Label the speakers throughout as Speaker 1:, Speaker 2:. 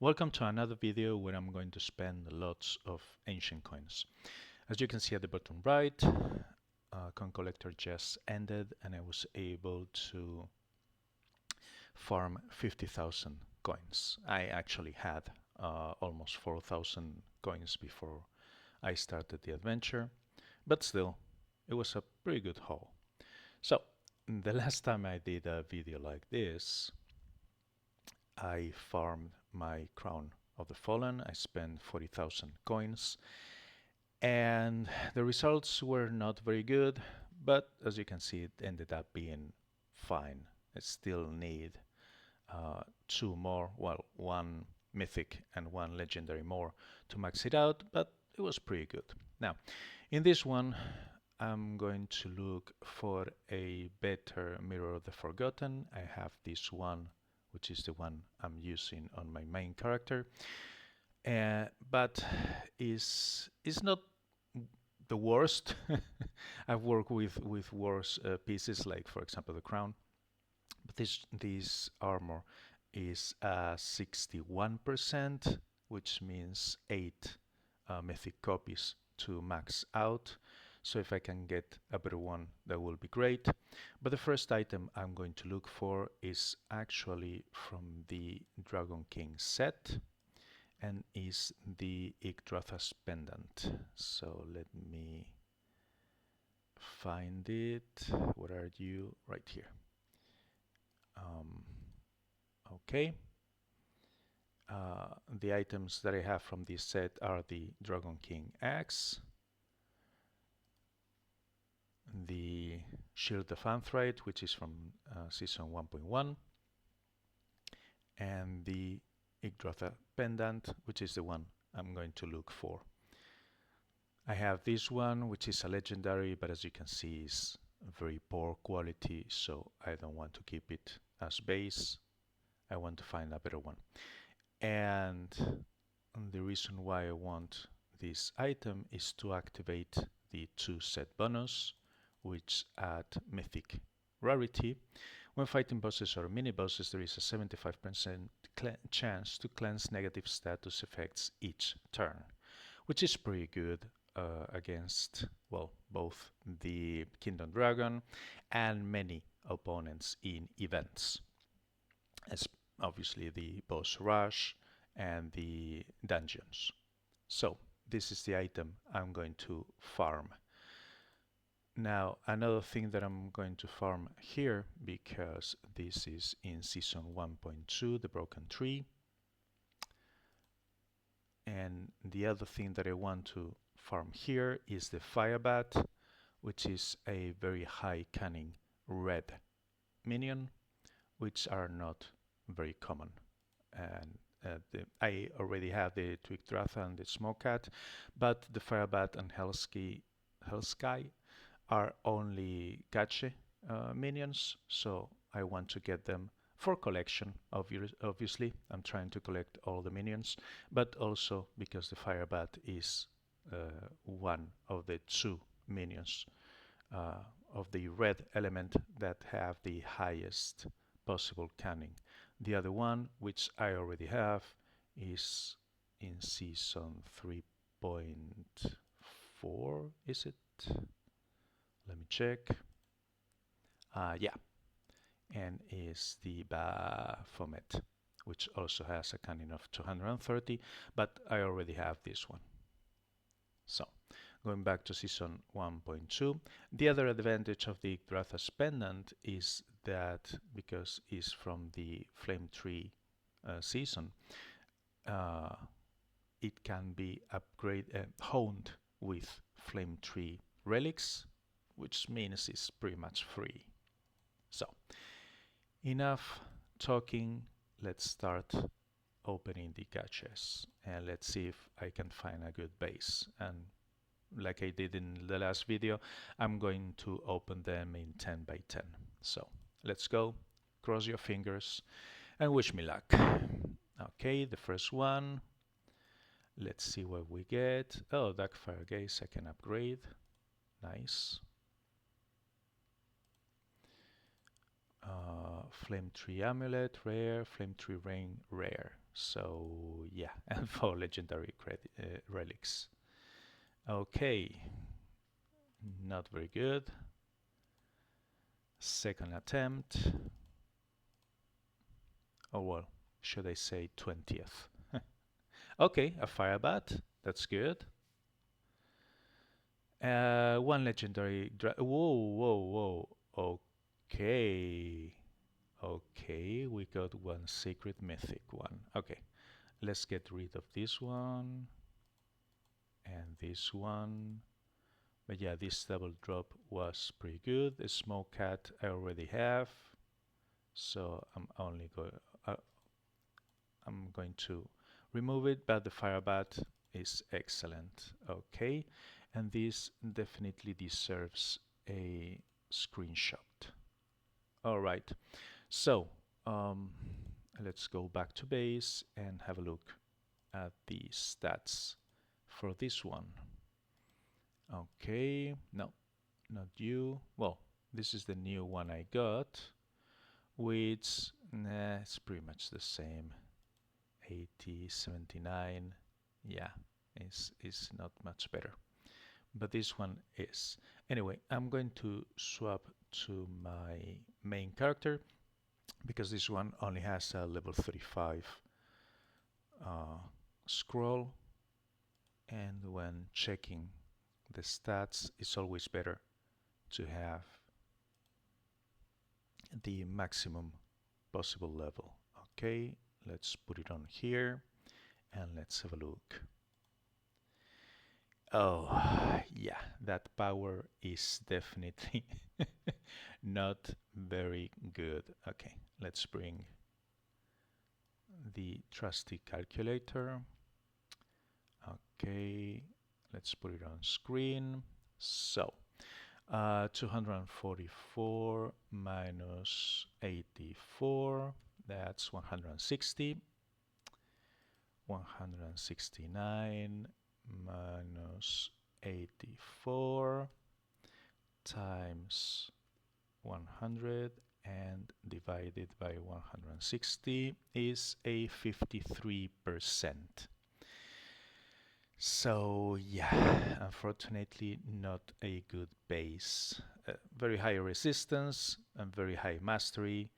Speaker 1: Welcome to another video where I'm going to spend lots of ancient coins. As you can see at the bottom right, coin collector just ended and I was able to farm 50,000 coins. I actually had almost 4,000 coins before I started the adventure, but still, it was a pretty good haul. So, the last time I did a video like this, I farmed my Crown of the Fallen. I spent 40,000 coins and the results were not very good, but as you can see, it ended up being fine. I still need two more, well, one mythic and one legendary more to max it out, but it was pretty good. Now, in this one, I'm going to look for a better Mirror of the Forgotten. I have this one, which is the one I'm using on my main character, but is not the worst. I've worked with worse pieces, like for example the crown, but this armor is 61%, which means 8 mythic copies to max out. So if I can get a better one, that will be great. But the first item I'm going to look for is actually from the Dragon King set and is the Yggdrasil's pendant. So let me find it. Where are you? Right here. Okay. The items that I have from this set are the Dragon King axe, the Shield of Anthrite, which is from season 1.1, and the Yggdrasil pendant, which is the one I'm going to look for. I have this one, which is a legendary, but as you can see is very poor quality, so I don't want to keep it as base. I want to find a better one. And the reason why I want this item is to activate the 2 set bonus, which add mythic rarity. When fighting bosses or mini bosses, there is a 75% chance to cleanse negative status effects each turn, which is pretty good against, well, both the Kingdom Dragon and many opponents in events, as obviously the boss rush and the dungeons. So this is the item I'm going to farm. Now, another thing that I'm going to farm here, because this is in season 1.2, the Broken Tree, and the other thing that I want to farm here is the Fire Bat, which is a very high cunning red minion, which are not very common. And I already have the Yggdrasil and the Smoke Cat, but the Fire Bat and Hellsky are only gacha minions, so I want to get them for collection. Obviously, I'm trying to collect all the minions, but also because the Fire Bat is one of the 2 minions of the red element that have the highest possible cunning. The other one, which I already have, is in season 3.4, is it? Let me check. Yeah, and is the Baphomet, which also has a cunning of 230, but I already have this one. So, going back to season 1.2, the other advantage of the Yggdrasil's pendant is that because it's from the Flame Tree season, it can be honed with Flame Tree relics, which means it's pretty much free. So, enough talking, let's start opening the gachas and let's see if I can find a good base. And like I did in the last video, I'm going to open them in 10 by 10. So let's go, cross your fingers and wish me luck. Okay, the first one, let's see what we get. Oh, Darkfire Gaze I can upgrade, nice. Flame Tree Amulet, rare. Flame Tree Ring, rare. So yeah, and 4 legendary relics. Okay, not very good. Second attempt. Oh well, should I say 20th? Okay, a fire bat. That's good. One legendary. Whoa. Okay. Okay, we got one secret mythic one. Okay, let's get rid of this one and this one. But yeah, this double drop was pretty good. The smoke cat I already have, so I'm going to remove it. But the fire bat is excellent. Okay, and this definitely deserves a screenshot. All right, so um, let's go back to base and have a look at the stats for this one. Okay, no, not you. Well, this is the new one I got, which it's pretty much the same. 80, 79. Yeah, it's not much better. But this one is. Anyway, I'm going to swap to my main character because this one only has a level 35 scroll, and when checking the stats, it's always better to have the maximum possible level. Okay, let's put it on here and let's have a look. Oh, yeah, that power is definitely not very good. Okay, let's bring the trusty calculator. Okay, let's put it on screen. So, 244 minus 84, that's 160. 169 minus 84 times 100 and divided by 160 is a 53%. So yeah, unfortunately not a good base. Very high resistance and very high mastery,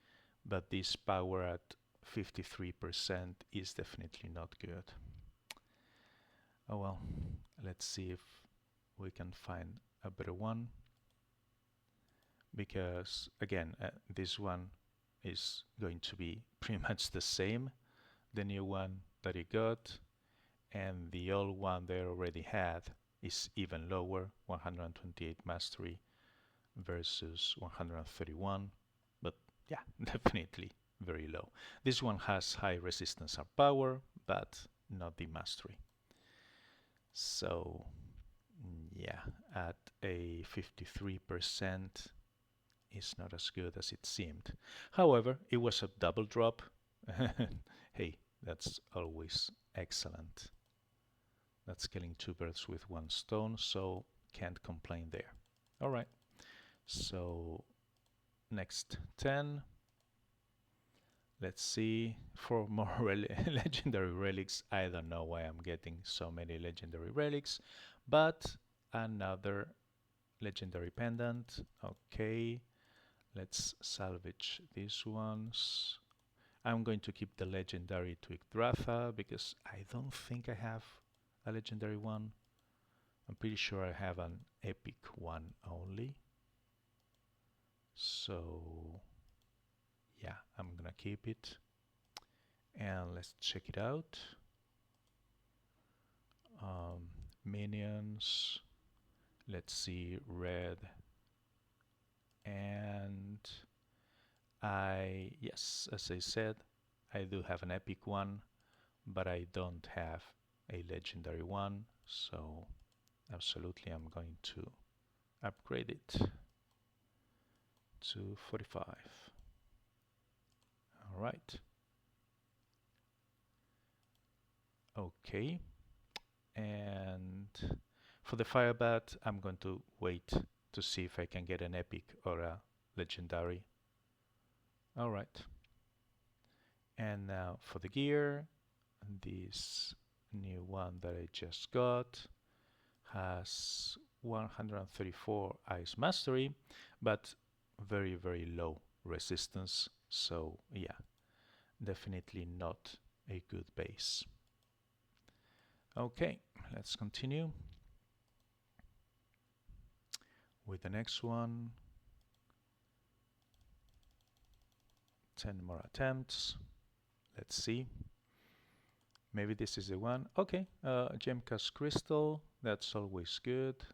Speaker 1: but this power at 53% is definitely not good. Oh well, let's see if we can find a better one, because again, this one is going to be pretty much the same, the new one that it got, and the old one they already had is even lower, 128 mastery versus 131, but yeah, definitely very low. This one has high resistance and power, but not the mastery. So yeah, at a 53% is not as good as it seemed. However, it was a double drop. Hey, that's always excellent. That's killing 2 birds with 1 stone, so can't complain there. All right, so next 10. Let's see, 4 more legendary relics. I don't know why I'm getting so many legendary relics, but another legendary pendant. Okay, let's salvage these ones. I'm going to keep the legendary Twigdratha because I don't think I have a legendary one. I'm pretty sure I have an epic one only. So yeah, I'm gonna keep it. And let's check it out. Minions. Let's see, red. And yes, as I said, I do have an epic one, but I don't have a legendary one, so absolutely I'm going to upgrade it to 45. All right. Okay. And for the Firebat, I'm going to wait to see if I can get an epic or a legendary. All right. And now for the gear, this new one that I just got has 134 ice mastery, but very, very low resistance. So yeah, definitely not a good base. Okay, let's continue with the next one. 10 more attempts. Let's see. Maybe this is the one. Okay, Gemcast crystal. That's always good.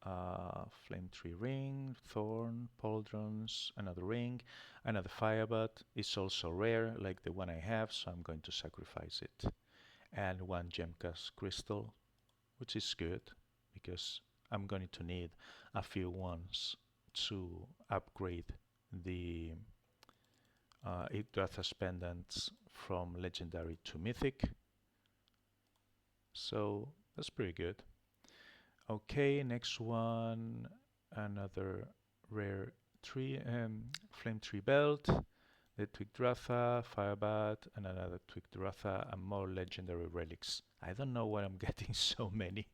Speaker 1: Flame tree ring, thorn, pauldrons, another ring, another firebat. It's also rare, like the one I have, so I'm going to sacrifice it. And one Gemcast crystal, which is good because I'm going to need a few ones to upgrade the Yggdrasil's pendants from legendary to mythic. So that's pretty good. Okay, next one, another rare tree, flame tree belt, the Twig Dratha, Firebat, and another Twig Dratha, and more legendary relics. I don't know why I'm getting so many.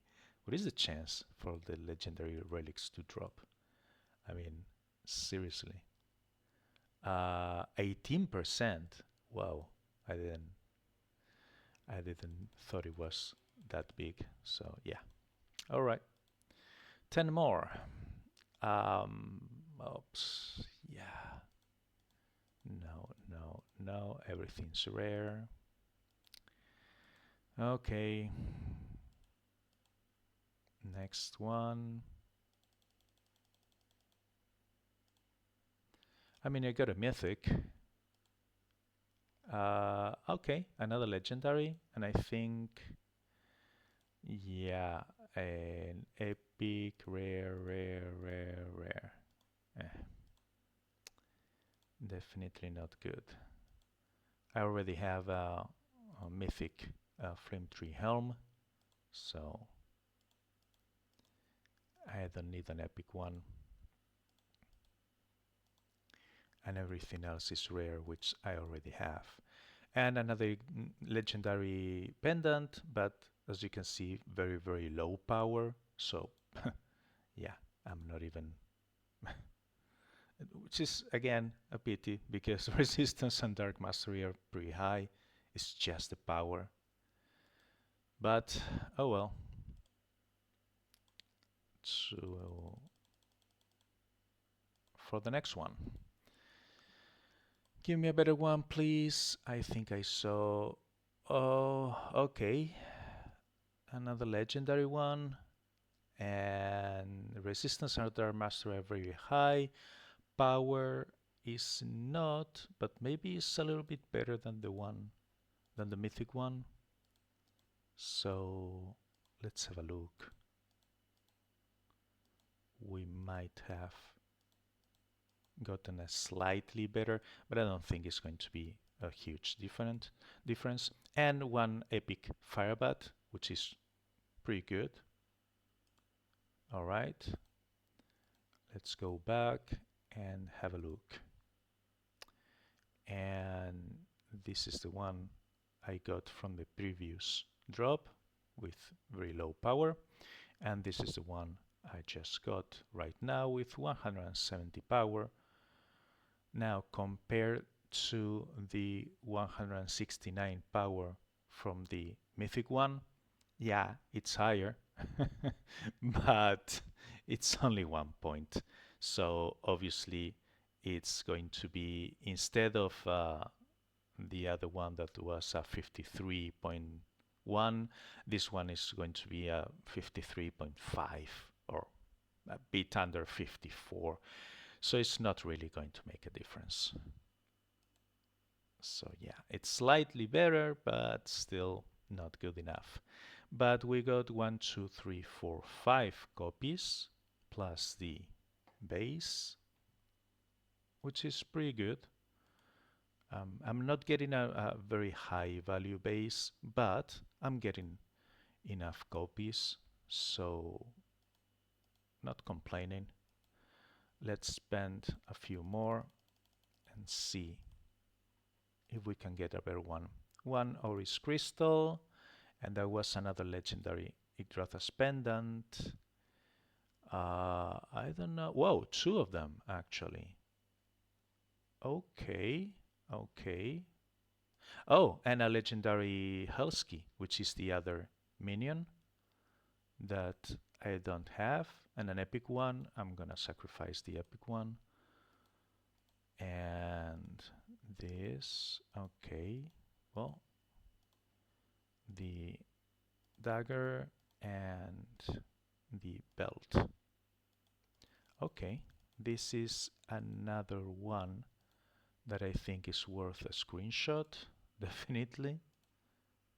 Speaker 1: What is the chance for the legendary relics to drop? I mean, seriously. 18%. Wow, I didn't thought it was that big. So yeah. All right. 10 more. Um, Oops. Yeah. No, no, no. Everything's rare. Okay. Next one. I mean, I got a mythic. Okay, another legendary, and I think, yeah, an epic, rare, rare, rare, rare. Eh, definitely not good. I already have a mythic flame tree helm, so I don't need an epic one. And everything else is rare, which I already have. And another legendary pendant, but as you can see, very, very low power. So, yeah, I'm not even. Which is, again, a pity because resistance and dark mastery are pretty high. It's just the power. But, oh well. So, for the next one. Give me a better one, please. I think I saw. Oh, okay. Another legendary one. And resistance and dark mastery are very high. Power is not, but maybe it's a little bit better than the mythic one. So let's have a look. We might have gotten a slightly better, but I don't think it's going to be a huge difference. And one epic firebat, which is pretty good. All right, let's go back and have a look. And this is the one I got from the previous drop with very low power, and this is the one I just got right now with 170 power. Now compared to the 169 power from the mythic one, yeah, it's higher, but it's only 1 point. So obviously it's going to be, instead of the other one that was a 53.1, this one is going to be a 53.5 or a bit under 54. So it's not really going to make a difference. So yeah, it's slightly better, but still not good enough. But we got 1, 2, 3, 4, 5 copies plus the base, which is pretty good. I'm not getting a very high value base, but I'm getting enough copies, so not complaining. Let's spend a few more and see if we can get a better one. One Oris crystal, and there was another legendary Yggdrasil's pendant. I don't know. Whoa, two of them actually. Okay, okay. Oh, and a legendary Husky, which is the other minion that I don't have, and an epic one. I'm gonna sacrifice the epic one. And this, okay. Well, the dagger and the belt. Okay, this is another one that I think is worth a screenshot, definitely.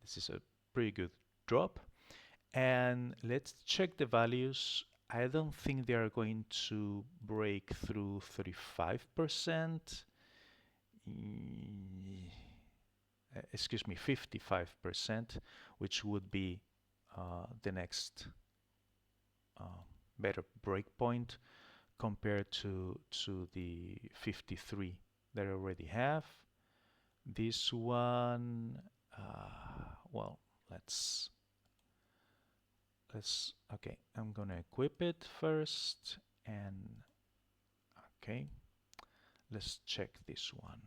Speaker 1: This is a pretty good drop. And let's check the values. I don't think they are going to break through 35%. Excuse me, 55%, which would be the next better breakpoint compared to the 53 that I already have. This one, well, let's okay, I'm gonna equip it first, and okay, let's check this one.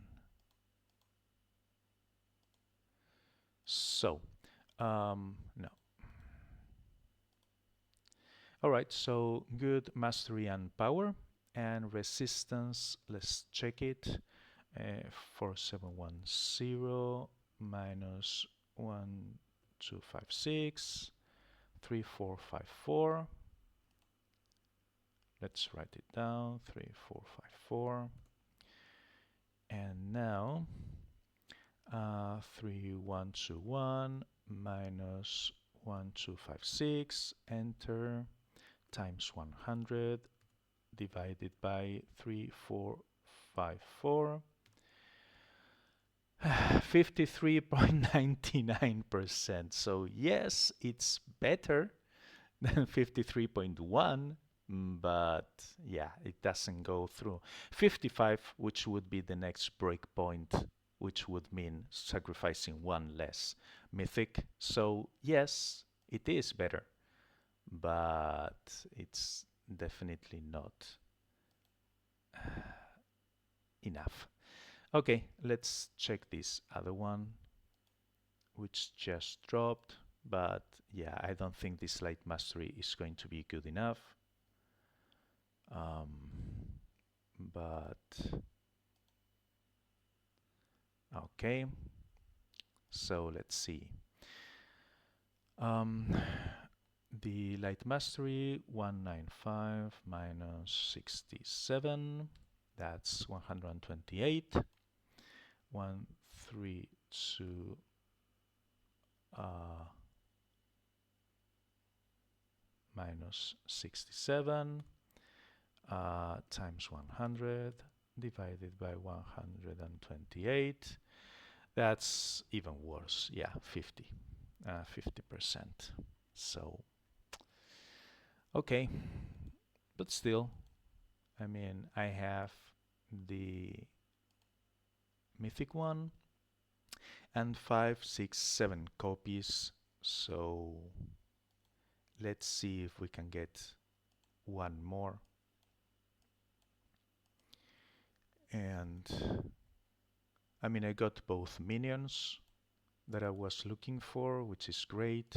Speaker 1: So no. All right, so good mastery and power, and resistance, let's check it. 4710 minus 1256 3454. Let's write it down, 3454. And now 3121 minus 1256, enter, times 100 divided by 3454. 53.99%. So yes, it's better than 53.1, but yeah, it doesn't go through 55, which would be the next breakpoint, which would mean sacrificing one less mythic. So yes, it is better, but it's definitely not enough. Okay, let's check this other one, which just dropped, but yeah, I don't think this light mastery is going to be good enough. But okay, so let's see. The light mastery 195 minus 67, that's 128. 132 minus 67 times 100 divided by 128. That's even worse. Yeah, 50%. So, okay, but still, I mean, I have the mythic one and 5, 6, 7 copies. So let's see if we can get one more. And I mean, I got both minions that I was looking for, which is great.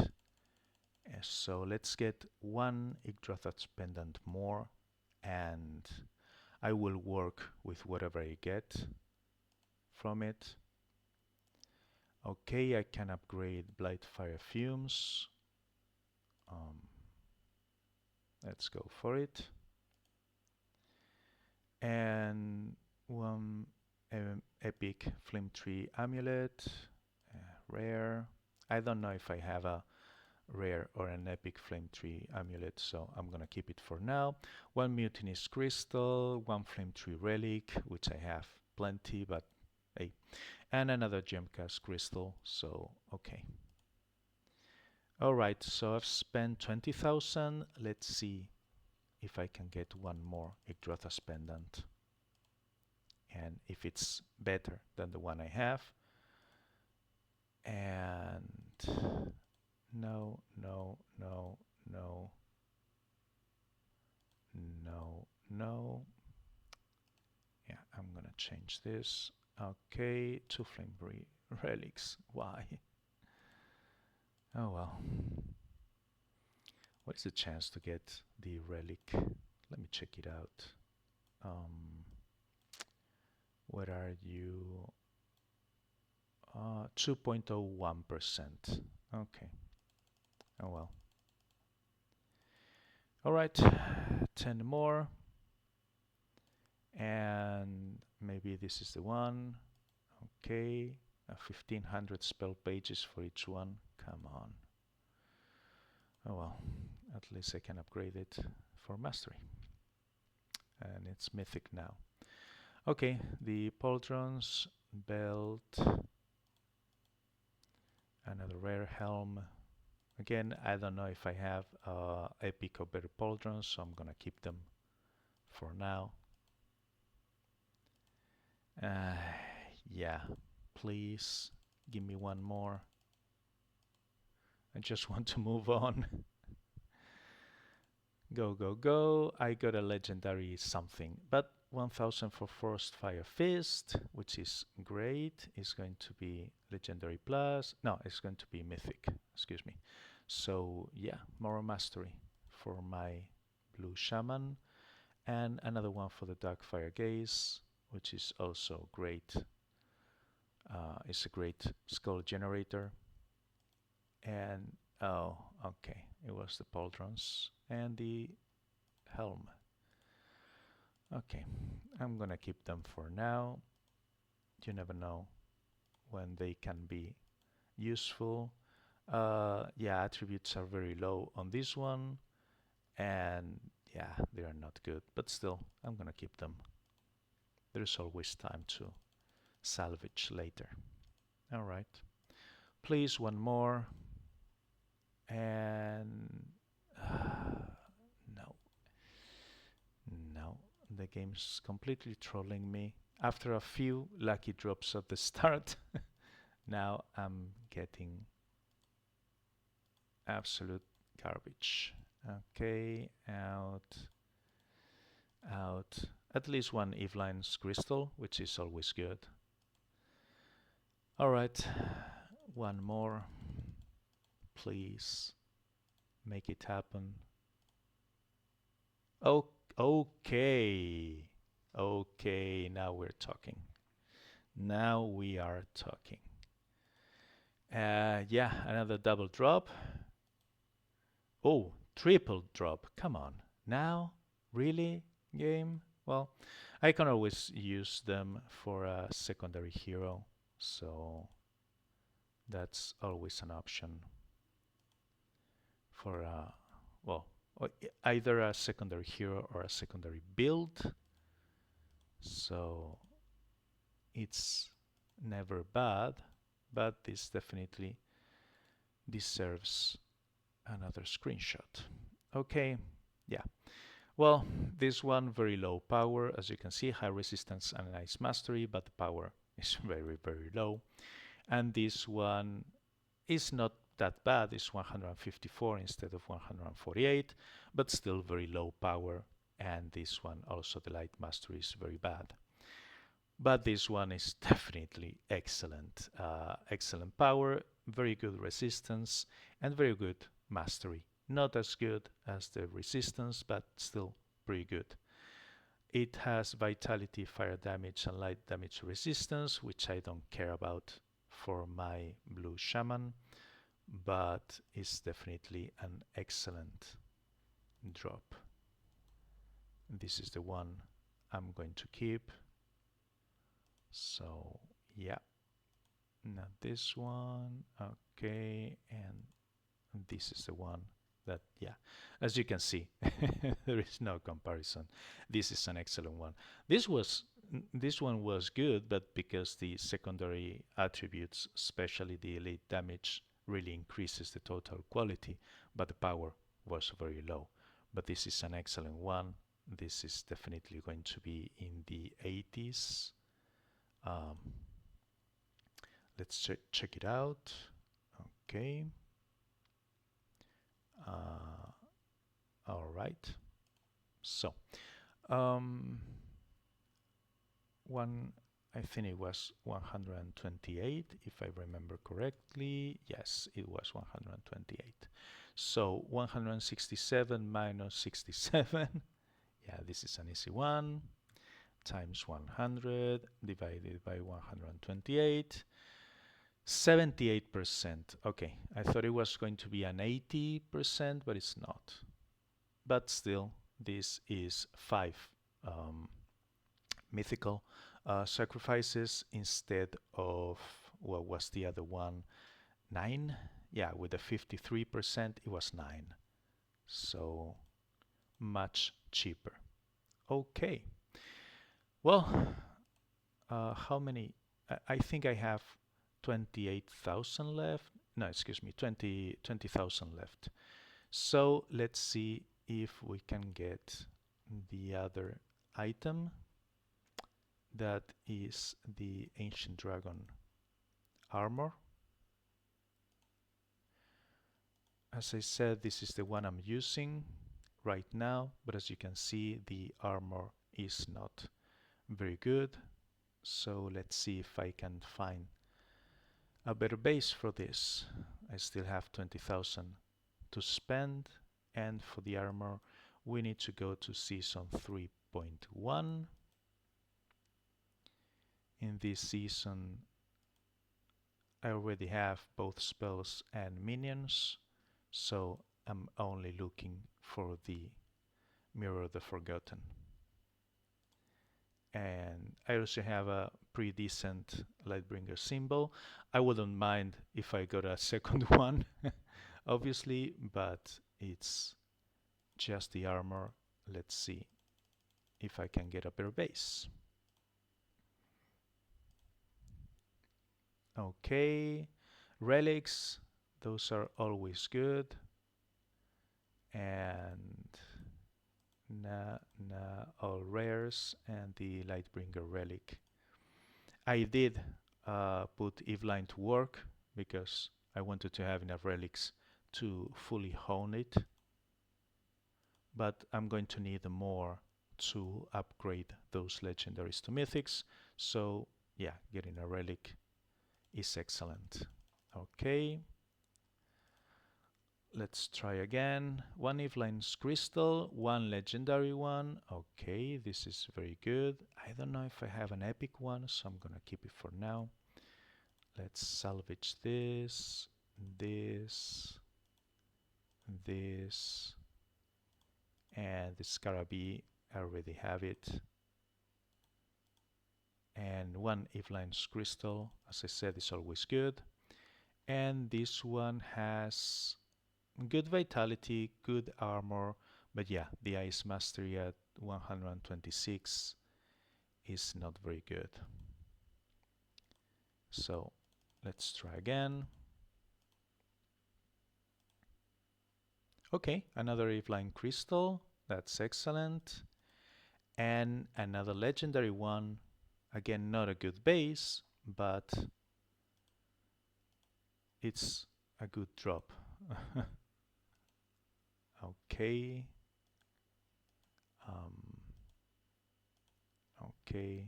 Speaker 1: So let's get one Yggdrasil's pendant more, and I will work with whatever I get from it. Okay, I can upgrade Blightfire Fumes. Let's go for it. And one epic Flame Tree Amulet, rare. I don't know if I have a rare or an epic Flame Tree Amulet, so I'm gonna keep it for now. One Mutinous Crystal, one Flame Tree Relic, which I have plenty, but hey, and another Gemcast Crystal, so okay. Alright, so I've spent 20,000. Let's see if I can get one more Yggdrasil's pendant. and if it's better than the one I have. And no, no, no, no, no, no. Yeah, I'm gonna change this. Okay, two flame relics. Why? Oh well. What is the chance to get the relic? Let me check it out. What are you? 2.01%. Okay. Oh well. All right. 10 more. And maybe this is the one. Okay. 1500 spell pages for each one. Come on. Oh well. At least I can upgrade it for mastery. And it's mythic now. Okay. The pauldrons, belt, another rare helm. Again, I don't know if I have epic or better pauldrons, so I'm gonna keep them for now. Yeah, please give me one more. I just want to move on. Go, go, go. I got a legendary something, but 1000 for Forest Fire Fist, which is great. It's going to be legendary plus. No, it's going to be mythic. Excuse me. So yeah, moral mastery for my blue shaman, and another one for the Darkfire Gaze, which is also great. It's a great skull generator. And oh, okay, it was the pauldrons and the helm. Okay, I'm gonna keep them for now. You never know when they can be useful. Yeah, attributes are very low on this one, and yeah, they are not good, but still, I'm gonna keep them. There's always time to salvage later. All right, please, one more. And no, no, the game's completely trolling me. After a few lucky drops at the start, now I'm getting absolute garbage. Okay, out, out. At least one Eveline's crystal, which is always good. All right, one more. Please make it happen. Oh, okay. Okay, now we're talking. Now we are talking. Yeah, another double drop. Oh, triple drop. Come on. Now? Really, game? Well, I can always use them for a secondary hero, so that's always an option for well, either a secondary hero or a secondary build. So it's never bad, but this definitely deserves another screenshot. Okay, yeah. Well, this one very low power, as you can see, high resistance and nice mastery, but the power is very, very low. And this one is not that bad, it's 154 instead of 148, but still very low power. And this one also, the light mastery is very bad. But this one is definitely excellent. Excellent power, very good resistance, and very good mastery. Not as good as the resistance, but still pretty good. It has vitality, fire damage, and light damage resistance, which I don't care about for my blue shaman, but it's definitely an excellent drop. This is the one I'm going to keep. So yeah, not this one. Okay, and this is the one that, yeah, as you can see, there is no comparison. This is an excellent one. This one was good, but because the secondary attributes, especially the elite damage, really increases the total quality, but the power was very low. But this is an excellent one. This is definitely going to be in the 80s. Um, let's check it out. Okay. All right. So, um, one, I think it was 128, if I remember correctly. Yes, it was 128. So 167 minus 67. Yeah, this is an easy one. Times 100 divided by 128. 78%. Okay, I thought it was going to be an 80%, but it's not. But still, this is 5 um, mythical sacrifices instead of what was the other one? 9? Yeah, with the 53%, it was 9. So much cheaper. Okay. Well, how many? I think I have 28,000 left. No, excuse me, 20,000 left. So let's see if we can get the other item. That is the Ancient Dragon armor. As I said, this is the one I'm using right now, but as you can see, the armor is not very good. So let's see if I can find a better base for this. I still have 20,000 to spend, and for the armor we need to go to season 3.1. In this season I already have both spells and minions, so I'm only looking for the Mirror of the Forgotten. And I also have a pretty decent Lightbringer symbol. I wouldn't mind if I got a second one, obviously, but it's just the armor. Let's see if I can get a better base. Okay, relics, those are always good. And all rares and the Lightbringer relic. I did put Eveline to work because I wanted to have enough relics to fully hone it, but I'm going to need more to upgrade those legendaries to mythics, so yeah, getting a relic is excellent. Okay, let's try again. One Eveline's crystal, one legendary one. Okay, this is very good. I don't know if I have an epic one, so I'm gonna keep it for now. Let's salvage this, this, this, and the Scarabee. I already have it. And one Eveline's crystal, as I said, is always good. And this one has good vitality, good armor, but yeah, the ice mastery at 126 is not very good. So let's try again. Okay, another Eveline crystal, that's excellent. And another legendary one, again not a good base, but it's a good drop. Okay. Okay.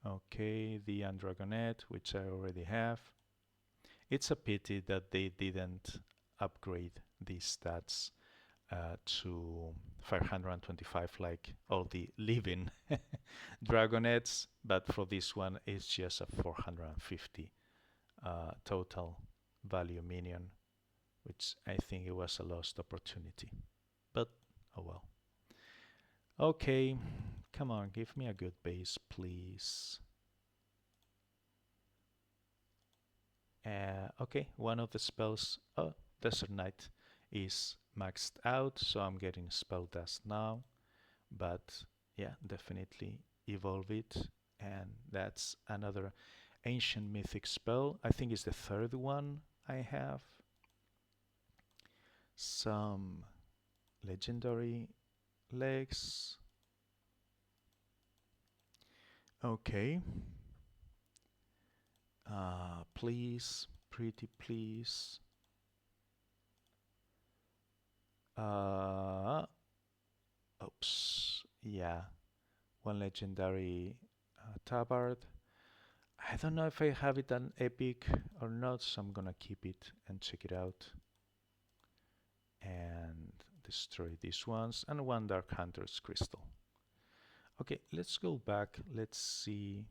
Speaker 1: Okay, the Andragonet, which I already have. It's a pity that they didn't upgrade these stats to 525 like all the living Dragonets, but for this one it's just a 450 total value minion, which I think it was a lost opportunity. But oh well. Okay, come on, give me a good base, please. Okay, one of the spells, oh, Desert Knight, is maxed out, so I'm getting spell dust now. But yeah, definitely evolve it, and that's another ancient mythic spell. I think it's the third one I have. Some legendary legs. Okay. Please, pretty please. Uh, Oops. Yeah, one legendary tabard. I don't know if I have it on epic or not, so I'm gonna keep it and check it out and destroy these ones and one Dark Hunter's crystal. Okay, let's go back. Let's see.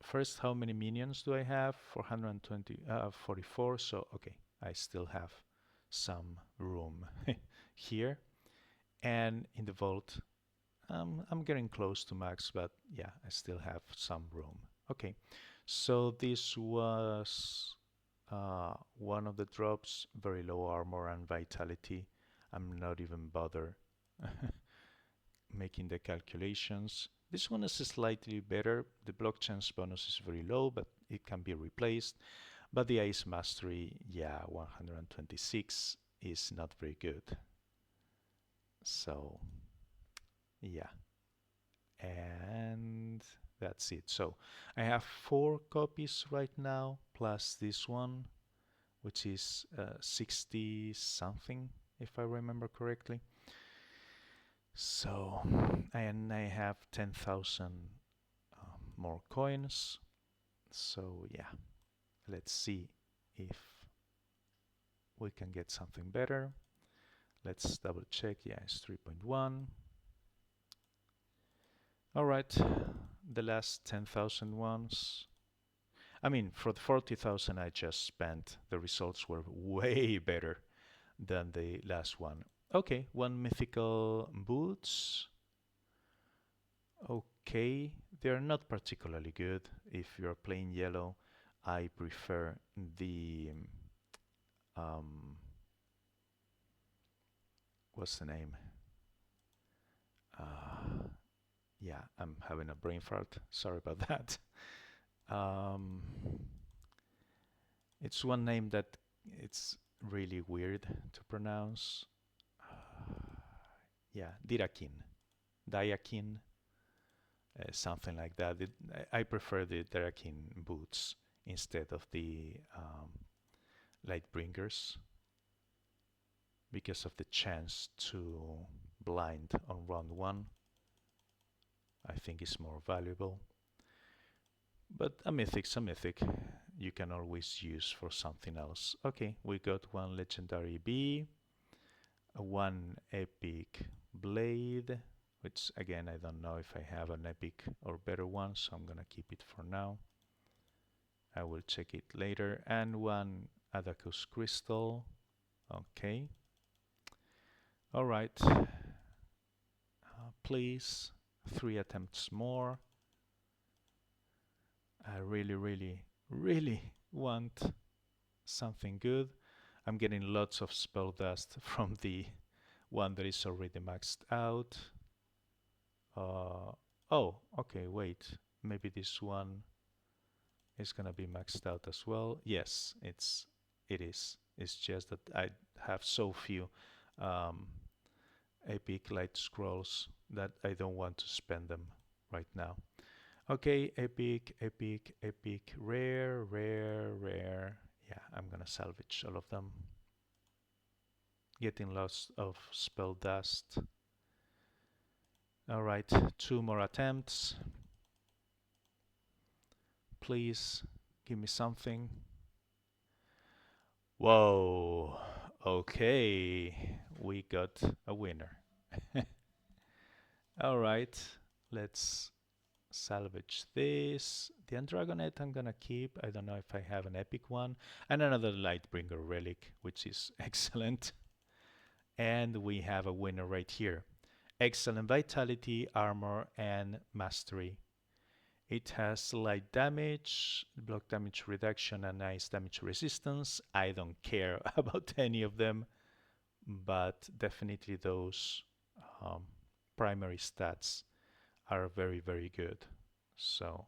Speaker 1: First, how many minions do I have? 420, 44. So, okay, I still have some room here. And in the vault, I'm getting close to max, but yeah, I still have some room. Okay, so this was one of the drops, very low armor and vitality. I'm not even bother making the calculations. This one is slightly better. The block chance bonus is very low, but it can be replaced. But the Ice Mastery, yeah, 126 is not very good. So, yeah. And that's it. So I have 4 copies right now, plus this one, which is 60 something, if I remember correctly. So, and I have 10,000 more coins. So yeah, let's see if we can get something better. Let's double check. Yeah, it's 3.1. All right, the last 10,000 ones. I mean, for the 40,000 I just spent, the results were way better than the last one. Okay, one mythical boots. Okay, they're not particularly good. If you're playing yellow, I prefer the um, what's the name? Uh, yeah, I'm having a brain fart. Sorry about that. Um, it's one name that it's really weird to pronounce. Yeah, Diakin, something like that. I prefer the Dirakin boots instead of the Lightbringers because of the chance to blind on round 1. I think is more valuable. But a mythic's a mythic. You can always use for something else. Okay, we got one legendary bee, one epic blade, which again I don't know if I have an epic or better one, so I'm gonna keep it for now. I will check it later. And one Adacus crystal. Okay. All right. Please, 3 attempts more. I really, really, really want something good. I'm getting lots of spell dust from the one that is already maxed out. Oh, okay, wait. Maybe this one is gonna be maxed out as well. Yes, it is. It's just that I have so few um, epic light scrolls that I don't want to spend them right now. Okay, epic, epic, epic, rare, rare, rare. Yeah, I'm gonna salvage all of them. Getting lots of spell dust. All right, 2 more attempts. Please give me something. Whoa. Okay, we got a winner. All right, let's salvage this. The Andragonet I'm gonna keep. I don't know if I have an epic one. And another Lightbringer relic, which is excellent. And we have a winner right here. Excellent vitality, armor, and mastery. It has light damage, block damage reduction, and ice damage resistance. I don't care about any of them, but definitely those um, primary stats are very, very good. So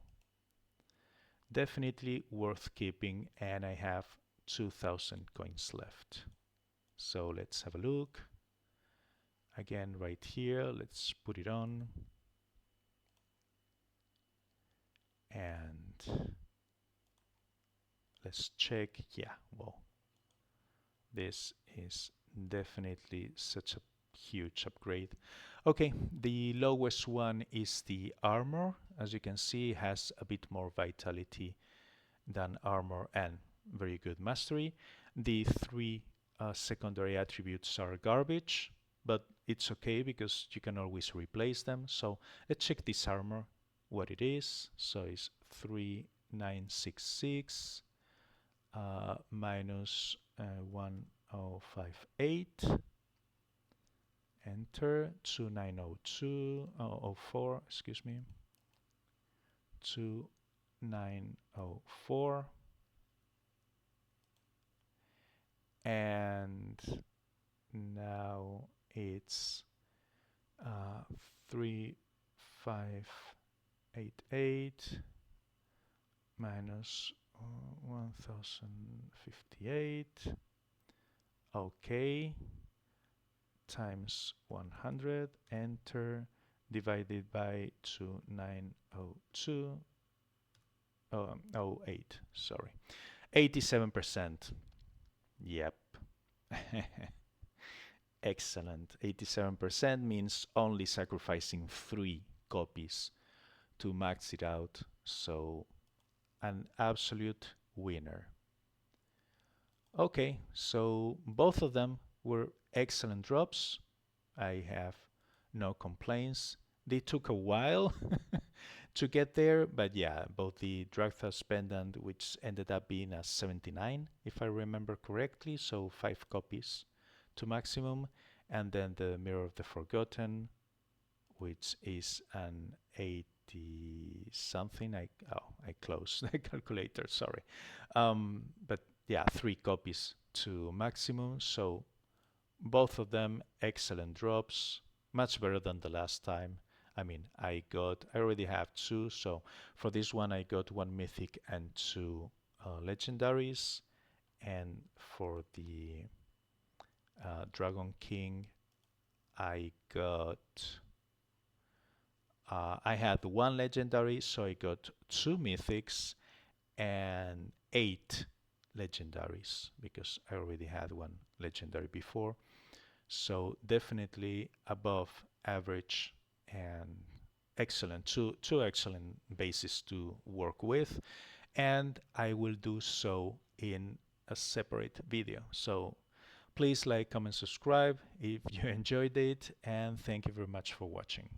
Speaker 1: definitely worth keeping, and I have 2,000 coins left. So let's have a look. Again, right here, let's put it on. And let's check. Yeah, well, this is definitely such a huge upgrade. Okay, the lowest one is the armor. As you can see, it has a bit more vitality than armor and very good mastery. The three secondary attributes are garbage, but it's okay because you can always replace them. So let's check this armor, what it is. So it's 3966 minus 1058. Enter 290204, excuse me, 2904, and now it's 3588 minus 1058, okay, times 100, enter, divided by 290208, sorry, 87%. Yep. Excellent. 87% means only sacrificing 3 copies to max it out, so an absolute winner. Okay, so both of them were excellent drops. I have no complaints. They took a while to get there, but yeah, both the Dragthas pendant, which ended up being a 79, if I remember correctly, so 5 copies to maximum, and then the Mirror of the Forgotten, which is an 80 something. I closed the calculator, sorry. But yeah, 3 copies to maximum, so both of them excellent drops, much better than the last time. I mean, I already have 2, so for this one I got 1 mythic and 2 legendaries, and for the Dragon King I had 1 legendary, so I got 2 mythics and 8 legendaries because I already had 1 legendary before. So definitely above average and excellent, two excellent bases to work with, and I will do so in a separate video. So please like, comment, subscribe if you enjoyed it, and thank you very much for watching.